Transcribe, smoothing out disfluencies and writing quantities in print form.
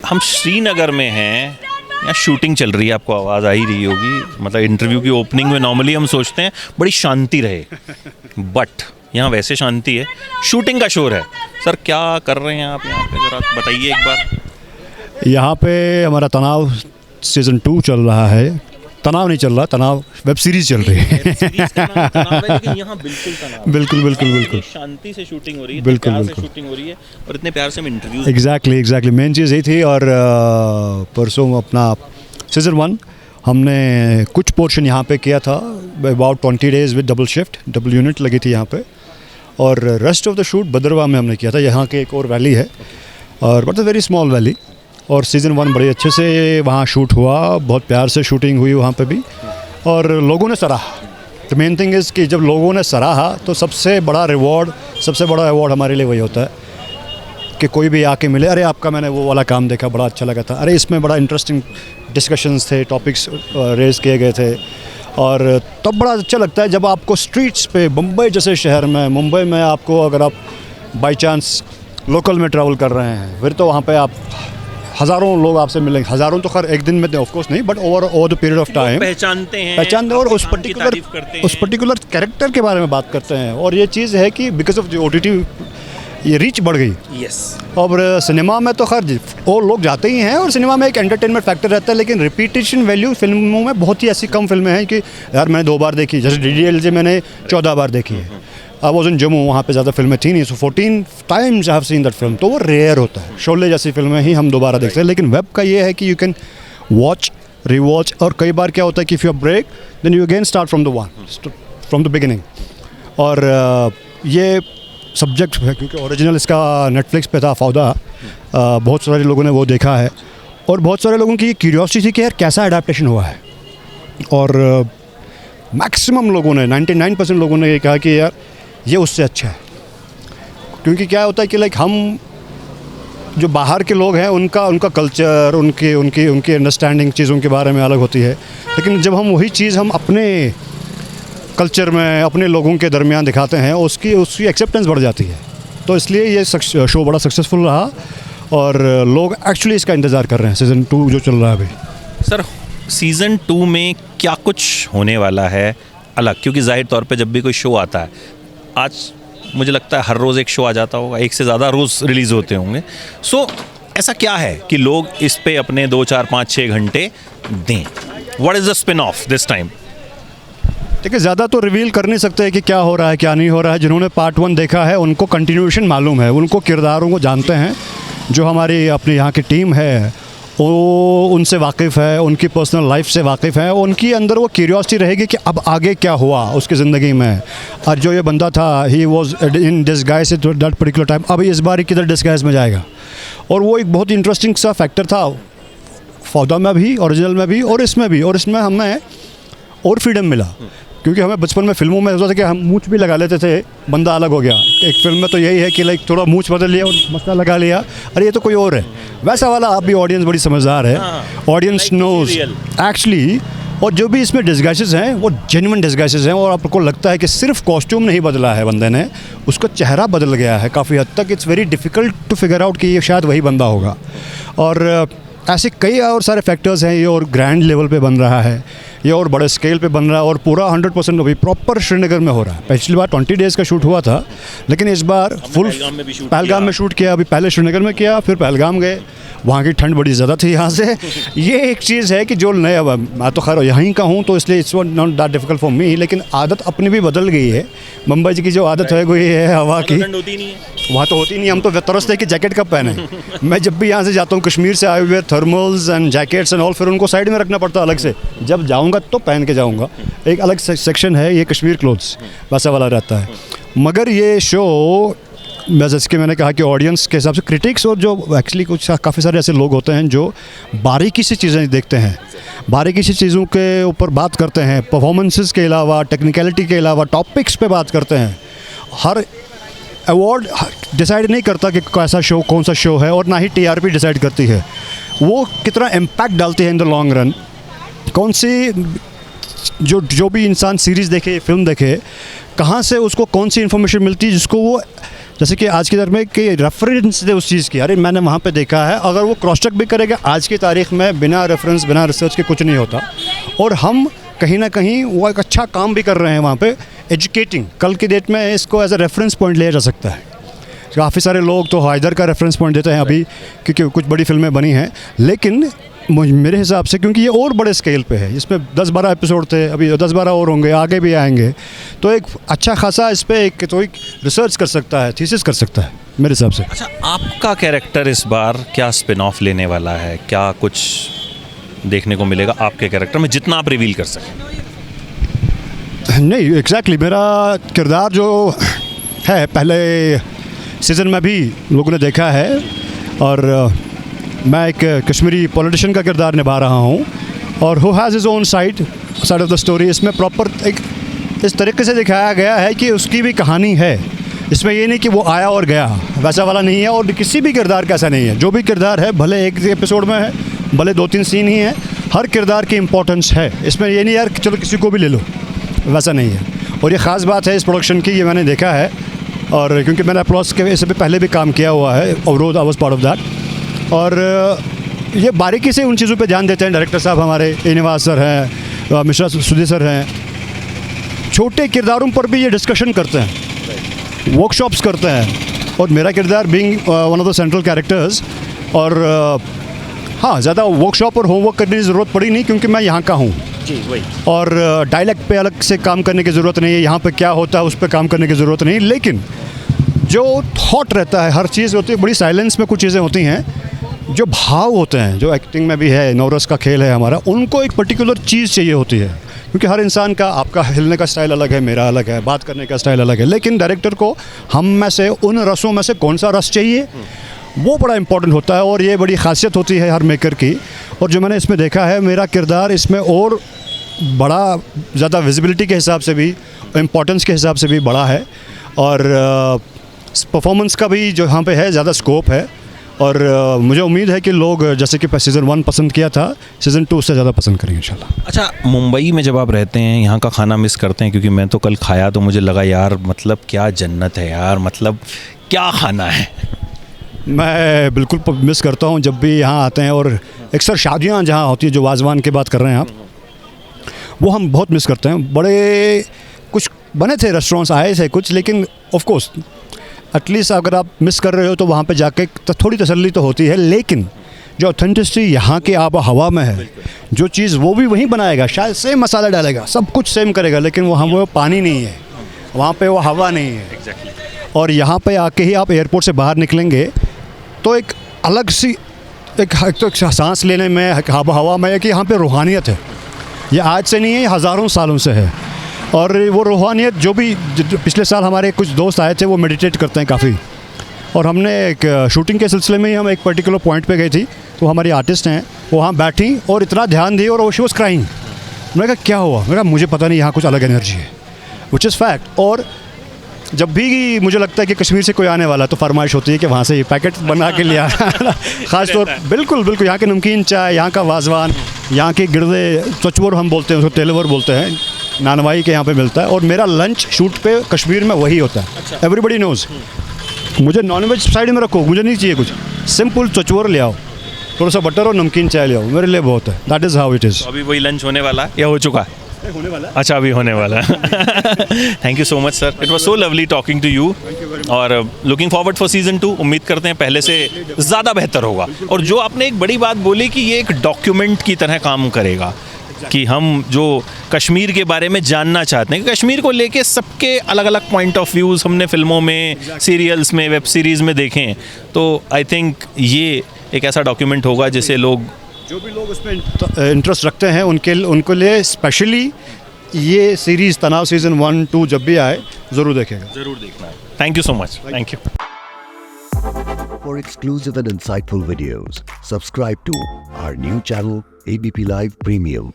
हम श्रीनगर में हैं, यहाँ शूटिंग चल रही है, आपको आवाज़ आ ही रही होगी। मतलब इंटरव्यू की ओपनिंग में नॉर्मली हम सोचते हैं बड़ी शांति रहे, बट यहाँ वैसे शांति है, शूटिंग का शोर है। सर क्या कर रहे हैं आप यहाँ पे, ज़रा बताइए एक बार। यहाँ पे हमारा तनाव सीज़न 2 चल रहा है। तनाव नहीं चल रहा, तनाव वेब सीरीज़ चल रही है। लेकिन यहाँ बिल्कुल तनाव, बिल्कुल शांति से शूटिंग हो रही है, बिल्कुल प्यार से शूटिंग हो रही है, और इतने प्यार से हम इंटरव्यू। एग्जैक्टली मेन चीज़ यही थी। और परसों अपना सीज़न 1 हमने कुछ पोर्शन यहाँ पे किया था, about 20 days with double shift, double unit लगी थी यहाँ पे। और rest of the shoot Bhaderwah में हमने किया था। यहाँ के एक और वैली है, और बट वेरी स्मॉल वैली। और सीज़न 1 बड़े अच्छे से वहाँ शूट हुआ, बहुत प्यार से शूटिंग हुई वहाँ पे भी, और लोगों ने सराहा। द मेन थिंग इज़ कि जब लोगों ने सराहा तो सबसे बड़ा रिवॉर्ड, सबसे बड़ा अवार्ड हमारे लिए वही होता है कि कोई भी आके मिले, अरे आपका मैंने वो वाला काम देखा, बड़ा अच्छा लगा था, अरे इसमें बड़ा इंटरेस्टिंग डिस्कशंस थे, टॉपिक्स रेज़ किए गए थे। और तब बड़ा अच्छा लगता है जब आपको स्ट्रीट्स पे, मुंबई जैसे शहर में, मुंबई में आपको अगर आप बाई चांस लोकल में ट्रैवल कर रहे हैं, फिर तो वहाँ पे आप हज़ारों लोग आपसे मिलेंगे। हज़ारों तो खैर एक दिन में ऑफ कोर्स नहीं, but over the period of time पहचानते हैं और उस पर्टिकुलर कैरेक्टर के बारे में बात करते हैं। और ये चीज़ है कि बिकॉज ऑफ जो OTT ये रीच बढ़ गई। यस। और सिनेमा में तो खैर और लोग जाते ही हैं, और सिनेमा में एक एंटरटेनमेंट फैक्टर रहता है, लेकिन रिपीटेशन वैल्यू फिल्मों में बहुत ही ऐसी कम फिल्में हैं कि यार मैंने 2 बार देखी। जैसे DDLJ मैंने 14 बार देखी है। आई वाज इन जम्मू, वहाँ पे ज़्यादा फिल्में थी नहीं, सो 14 times I have seen that film. तो वो रेयर होता है। शोले जैसी फिल्में ही हम दोबारा देखते हैं। लेकिन वेब का ये है कि यू कैन वॉच, रिवॉच, और कई बार क्या होता है कि if you break then you again start from the beginning. और ये सब्जेक्ट है क्योंकि ओरिजिनल इसका नेटफ्लिक्स पे था, फौदा। बहुत सारे लोगों ने वो देखा है, और बहुत सारे लोगों की क्यूरियोसिटी थी कि यार कैसा अडेप्टेशन हुआ है। और मैक्सिमम लोगों ने, 99% लोगों ने ये कहा कि यार ये उससे अच्छा है। क्योंकि क्या होता है कि लाइक हम जो बाहर के लोग हैं उनका कल्चर, उनकी अंडरस्टैंडिंग चीज़ों के बारे में अलग होती है, लेकिन जब हम वही चीज़ हम अपने कल्चर में अपने लोगों के दरमियान दिखाते हैं, उसकी एक्सेप्टेंस बढ़ जाती है। तो इसलिए ये शो बड़ा सक्सेसफुल रहा, और लोग एक्चुअली इसका इंतज़ार कर रहे हैं सीज़न 2 जो चल रहा है अभी। सर सीज़न 2 में क्या कुछ होने वाला है अलग, क्योंकि जाहिर तौर पे जब भी कोई शो आता है, आज मुझे लगता है हर रोज़ एक शो आ जाता होगा, एक से ज़्यादा रोज़ रिलीज़ होते होंगे। सो ऐसा क्या है कि लोग इस पे अपने 2, 4, 5, 6 घंटे दें? What is the spin off this time? देखिए, ज़्यादा तो रिवील कर नहीं सकते कि क्या हो रहा है क्या नहीं हो रहा है। जिन्होंने पार्ट 1 देखा है उनको कंटिन्यूएशन मालूम है, उनको किरदारों को जानते हैं। जो हमारी अपनी यहाँ की टीम है वो उनसे वाकिफ़ है, उनकी पर्सनल लाइफ से वाकिफ़ है, उनकी अंदर वो क्यूरियोसिटी रहेगी कि अब आगे क्या हुआ उसकी ज़िंदगी में। और जो ये बंदा था, he was in disguise at that particular time, अब इस बार किधर डिस्गाइज में जाएगा। और वो एक बहुत इंटरेस्टिंग सा फैक्टर था फौदा में भी, ओरिजिनल में भी, और इसमें भी। और इसमें हमें और फ्रीडम मिला, क्योंकि हमें बचपन में फिल्मों में होता था कि हम मूंछ भी लगा लेते थे, बंदा अलग हो गया। एक फिल्म में तो यही है कि लाइक थोड़ा मूंछ बदल लिया और मसला लगा लिया, अरे ये तो कोई और है। वैसा वाला अभी ऑडियंस बड़ी समझदार है, ऑडियंस नोज एक्चुअली। और जो भी इसमें डिस्गाइसेस हैं वो जेन्युइन डिस्गाइसेस हैं, और आपको लगता है कि सिर्फ कॉस्ट्यूम नहीं बदला है बंदे ने, उसका चेहरा बदल गया है काफ़ी हद तक। It's very difficult to figure out कि ये शायद वही बंदा होगा। और ऐसे कई और सारे फैक्टर्स हैं। ये और ग्रैंड लेवल पे बन रहा है, ये और बड़े स्केल पे बन रहा है, और पूरा 100% अभी प्रॉपर श्रीनगर में हो रहा है। पिछली बार 20 डेज़ का शूट हुआ था, लेकिन इस बार फुल पहलगाम में शूट किया। अभी पहले श्रीनगर में किया, फिर पहलगाम गए, वहाँ की ठंड बड़ी ज़्यादा थी यहाँ से। ये एक चीज़ है कि जो नया, मैं तो खैर यहीं का हूँ तो इसलिए it's not that difficult for me, लेकिन आदत अपनी भी बदल गई है। मुंबई की जो आदत है गई है हवा की, वहाँ तो होती नहीं। हम तो तरसते हैं कि जैकेट कब पहने। मैं जब भी यहाँ से जाता हूँ, कश्मीर से आए हुए thermals and jackets and all, फिर उनको साइड में रखना पड़ता है अलग से। जब जाऊँगा तो पहन के जाऊँगा। एक अलग सेक्शन है ये कश्मीर क्लोथ्स, वैसा वाला रहता है। मगर ये शो, जैसे कि मैंने कहा कि ऑडियंस के हिसाब से क्रिटिक्स और जो एक्चुअली कुछ काफ़ी सारे ऐसे लोग होते हैं जो बारीकी से चीज़ें देखते हैं, बारीकी से चीज़ों के ऊपर बात करते हैं, परफॉर्मेंसेस के अलावा, टेक्निकलिटी के अलावा टॉपिक्स पे बात करते हैं। हर अवार्ड डिसाइड नहीं करता कि कैसा शो, कौन सा शो है, और ना ही TRP डिसाइड करती है वो कितना इम्पैक्ट डालती है इन द लॉन्ग रन। कौन सी जो भी इंसान सीरीज़ देखे, फिल्म देखे, कहाँ से उसको कौन सी इन्फॉर्मेशन मिलती है जिसको वो जैसे कि आज की तारीख में कि रेफरेंस दे उस चीज़ की, अरे मैंने वहाँ पे देखा है, अगर वो क्रॉस चेक भी करेगा आज की तारीख में बिना रेफरेंस बिना रिसर्च के कुछ नहीं होता। और हम कहीं ना कहीं वो एक अच्छा काम भी कर रहे हैं वहाँ पे एजुकेटिंग। कल की डेट में इसको एज अ रेफरेंस पॉइंट लिया जा सकता है। काफ़ी सारे लोग तो हैदर का रेफरेंस पॉइंट देते हैं अभी, क्योंकि कुछ बड़ी फिल्में बनी हैं, लेकिन मेरे हिसाब से क्योंकि ये और बड़े स्केल पे है, इसमें 10-12 एपिसोड थे, अभी 10-12 और होंगे, आगे भी आएंगे, तो एक अच्छा खासा इस पर एक रिसर्च कर सकता है, थीसिस कर सकता है मेरे हिसाब से। अच्छा, आपका कैरेक्टर इस बार क्या स्पिन ऑफ लेने वाला है, क्या कुछ देखने को मिलेगा आपके कैरेक्टर में जितना आप रिवील कर सकें? नहीं, एग्जैक्टली मेरा किरदार जो है पहले सीज़न में भी लोगों ने देखा है, और मैं एक कश्मीरी पॉलिटिशियन का किरदार निभा रहा हूँ, और who has his own side of the story. इसमें प्रॉपर एक इस तरीके से दिखाया गया है कि उसकी भी कहानी है। इसमें ये नहीं कि वो आया और गया, वैसा वाला नहीं है, और किसी भी किरदार का ऐसा नहीं है। जो भी किरदार है, भले एक एपिसोड में है, भले 2-3 सीन ही हैं, हर किरदार की इम्पोर्टेंस है। इसमें ये नहीं यार चलो किसी को भी ले लो, वैसा नहीं है। और ये ख़ास बात है इस प्रोडक्शन की, ये मैंने देखा है, और क्योंकि मैंने अप्लॉस के इससे पहले भी काम किया हुआ है, अवरोध I was part of that. और ये बारीकी से उन चीज़ों पे ध्यान देते हैं डायरेक्टर साहब हमारे, श्रीनिवास सर हैं, मिश्रा सुधीर सर हैं। छोटे किरदारों पर भी ये डिस्कशन करते हैं, वर्कशॉप्स करते हैं, और मेरा किरदार being one of the central characters, और हाँ, ज़्यादा वर्कशॉप और होमवर्क करने की ज़रूरत पड़ी नहीं, क्योंकि मैं यहाँ का हूँ जी, वही। और डायलेक्ट पे अलग से काम करने की ज़रूरत नहीं है, यहाँ पे क्या होता है उस पर काम करने की ज़रूरत नहीं। लेकिन जो थॉट रहता है, हर चीज़ होती है, बड़ी साइलेंस में कुछ चीज़ें होती हैं, जो भाव होते हैं, जो एक्टिंग में भी है, नौरस का खेल है हमारा, उनको एक पर्टिकुलर चीज़ चाहिए होती है, क्योंकि हर इंसान का, आपका हिलने का स्टाइल अलग है, मेरा अलग है, बात करने का स्टाइल अलग है, लेकिन डायरेक्टर को हम में से उन रसों में से कौन सा रस चाहिए, वो बड़ा इंपॉर्टेंट होता है। और ये बड़ी खासियत होती है हर मेकर की। और जो मैंने इसमें देखा है, मेरा किरदार इसमें और बड़ा ज़्यादा विजिबिलिटी के हिसाब से भी, इम्पोर्टेंस के हिसाब से भी बड़ा है, और परफॉर्मेंस का भी जो यहाँ पे है ज़्यादा स्कोप है। और मुझे उम्मीद है कि लोग जैसे कि सीज़न 1 पसंद किया था, सीज़न 2 उससे ज़्यादा पसंद करेंगे इंशाल्लाह। अच्छा, मुंबई में जब आप रहते हैं, यहाँ का खाना मिस करते हैं? क्योंकि मैं तो कल खाया तो मुझे लगा यार, मतलब क्या जन्नत है यार, मतलब क्या खाना है। मैं बिल्कुल मिस करता हूँ जब भी यहाँ आते हैं, और अक्सर शादियाँ जहाँ होती है, जो वाजवान की बात कर रहे हैं आप, वो हम बहुत मिस करते हैं। बड़े कुछ बने थे रेस्टोरेंट्स, आए थे कुछ, लेकिन ऑफ कोर्स एटलीस्ट अगर आप मिस कर रहे हो तो वहाँ पे जाके थोड़ी तसल्ली तो होती है। लेकिन जो ऑथेंटिसिटी यहाँ के आब हवा में है, जो चीज़ वो भी वहीं बनाएगा, शायद सेम मसाला डालेगा, सब कुछ सेम करेगा, लेकिन वहाँ वो पानी नहीं है, वहाँ पे वो हवा नहीं है। और यहाँ पे आके ही आप एयरपोर्ट से बाहर निकलेंगे तो एक अलग सी एक तो सांस लेने में, हवा में है कि यहाँ पे रूहानियत है। ये आज से नहीं है, ये हज़ारों सालों से है। और वो रूहानियत जो भी पिछले साल हमारे कुछ दोस्त आए थे, वो मेडिटेट करते हैं काफ़ी, और हमने एक शूटिंग के सिलसिले में ही हम एक पर्टिकुलर पॉइंट पे गए थी, तो हमारी आर्टिस्ट हैं, वो वहाँ बैठी और इतना ध्यान दी, और शी वाज क्राइंग। मैंने कहा क्या हुआ? मैंने कहा मुझे पता नहीं, यहाँ कुछ अलग एनर्जी है, विच इज़ फैक्ट। और जब भी मुझे लगता है कि कश्मीर से कोई आने वाला तो फरमाइश होती है कि वहाँ से ये पैकेट बना के लिया ख़ास तौर बिल्कुल बिल्कुल यहाँ के नमकीन चाय, यहाँ का वाजवान, यहाँ के गिरदे, चचवर हम बोलते हैं उसको, तेलवर बोलते हैं, नानवाई के यहाँ पे मिलता है। और मेरा लंच शूट पे कश्मीर में वही होता है, एवरीबडी नोज़। मुझे नॉनवेज साइड में रखो, मुझे नहीं चाहिए कुछ, सिंपल चचवर ले आओ, थोड़ा सा बटर और नमकीन चाय ले आओ, मेरे लिए बहुत है। That is how it is. अभी वही लंच होने वाला है या हो चुका है? होने वाला है। अच्छा, अभी होने वाला है। Thank you so much sir, it was so lovely talking to you, और लुकिंग फॉरवर्ड फॉर सीज़न 2। उम्मीद करते हैं पहले से ज़्यादा बेहतर होगा। और जो आपने एक बड़ी बात बोली कि ये एक डॉक्यूमेंट की तरह काम करेगा, कि हम जो कश्मीर के बारे में जानना चाहते हैं, कश्मीर को लेके सबके अलग अलग पॉइंट ऑफ व्यूज़ हमने फिल्मों में, सीरियल्स में, वेब सीरीज़ में देखे हैं, तो आई थिंक ये एक ऐसा डॉक्यूमेंट होगा जिसे लोग, जो भी लोग उसमें इंटरेस्ट रखते हैं, उनके लिए स्पेशली ये सीरीज़ तनाव सीज़न 1-2 जब भी आए ज़रूर देखेगा, ज़रूर देखना। Thank you so much. Thank you. For exclusive and insightful videos, subscribe to our new channel ABP Live Premium.